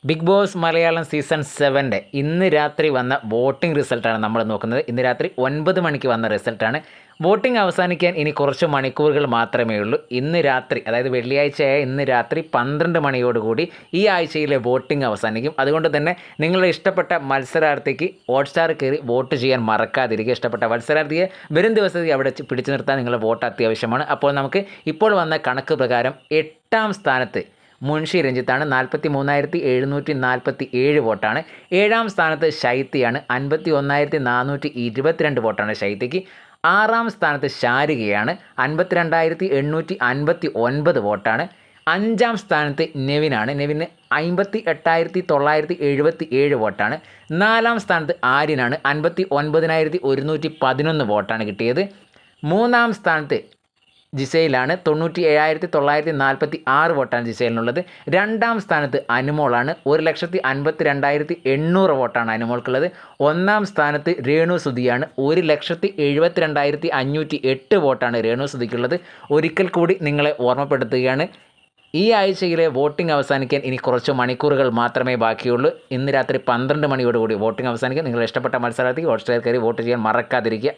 Big boss Malayalam season 7 ഇന്ന് രാത്രി വന്ന വോട്ടിംഗ് റിസൾട്ടാണ് നമ്മൾ നോക്കുന്നത്. ഇന്ന് രാത്രി 9 മണിക്ക് വന്ന റിസൾട്ടാണ്. വോട്ടിംഗ് അവസാനിക്കാൻ ഇനി കുറച്ച് മണിക്കൂറുകൾ മാത്രമേ ഉള്ളൂ. ഇന്ന് രാത്രി, അതായത് വെള്ളിയാഴ്ചയായ ഇന്ന് രാത്രി 12 മണിയോടുകൂടി ഈ ആഴ്ചയിലെ വോട്ടിംഗ് അവസാനിക്കും. അതുകൊണ്ട് തന്നെ നിങ്ങളുടെ ഇഷ്ടപ്പെട്ട മത്സരാർത്ഥിക്ക് ഹോട്ട്സ്റ്റാർ കയറി വോട്ട് ചെയ്യാൻ മറക്കാതിരിക്കുക. ഇഷ്ടപ്പെട്ട മത്സരാർത്ഥിയെ വരും ദിവസത്തിൽ അവിടെ പിടിച്ചു നിർത്താൻ നിങ്ങളുടെ വോട്ട് അത്യാവശ്യമാണ്. അപ്പോൾ നമുക്ക് ഇപ്പോൾ വന്ന കണക്ക് പ്രകാരം 8ാം സ്ഥാനത്ത് മുൻഷി രഞ്ജിത്താണ്. 43,747 വോട്ടാണ്. 7ാം സ്ഥാനത്ത് ശൈത്യയാണ്. 51,422 വോട്ടാണ് ശൈത്യയ്ക്ക്. 6ാം സ്ഥാനത്ത് ശാരികയാണ്. 52,859 വോട്ടാണ്. 5ാം സ്ഥാനത്ത് നെവിനാണ്. നെവിന് 58,977 വോട്ടാണ്. 4ാം സ്ഥാനത്ത് ആര്യനാണ്. 59,111 വോട്ടാണ് കിട്ടിയത്. 3ാം സ്ഥാനത്ത് ജിസയിലാണ്. 97,946 വോട്ടാണ് ജിസയിലിനുള്ളത്. 2ാം സ്ഥാനത്ത് അനുമോളാണ്. 1,52,800 വോട്ടാണ് അനുമോൾക്കുള്ളത്. 1ാം സ്ഥാനത്ത് രേണു സുധിയാണ്. 1,72,508 വോട്ടാണ് രേണു സുധിക്കുള്ളത്. ഒരിക്കൽ കൂടി നിങ്ങളെ ഓർമ്മപ്പെടുത്തുകയാണ്, ഈ ആഴ്ചയിലെ വോട്ടിംഗ് അവസാനിക്കാൻ ഇനി കുറച്ച് മണിക്കൂറുകൾ മാത്രമേ ബാക്കിയുള്ളൂ. ഇന്ന് രാത്രി 12 മണിയോടുകൂടി വോട്ടിംഗ് അവസാനിക്കാൻ നിങ്ങളുടെ ഇഷ്ടപ്പെട്ട മത്സരാർത്ഥിക്ക് ഹോട്ട്സ്റ്റാറിൽ കയറി വോട്ട് ചെയ്യാൻ മറക്കാതിരിക്കുക.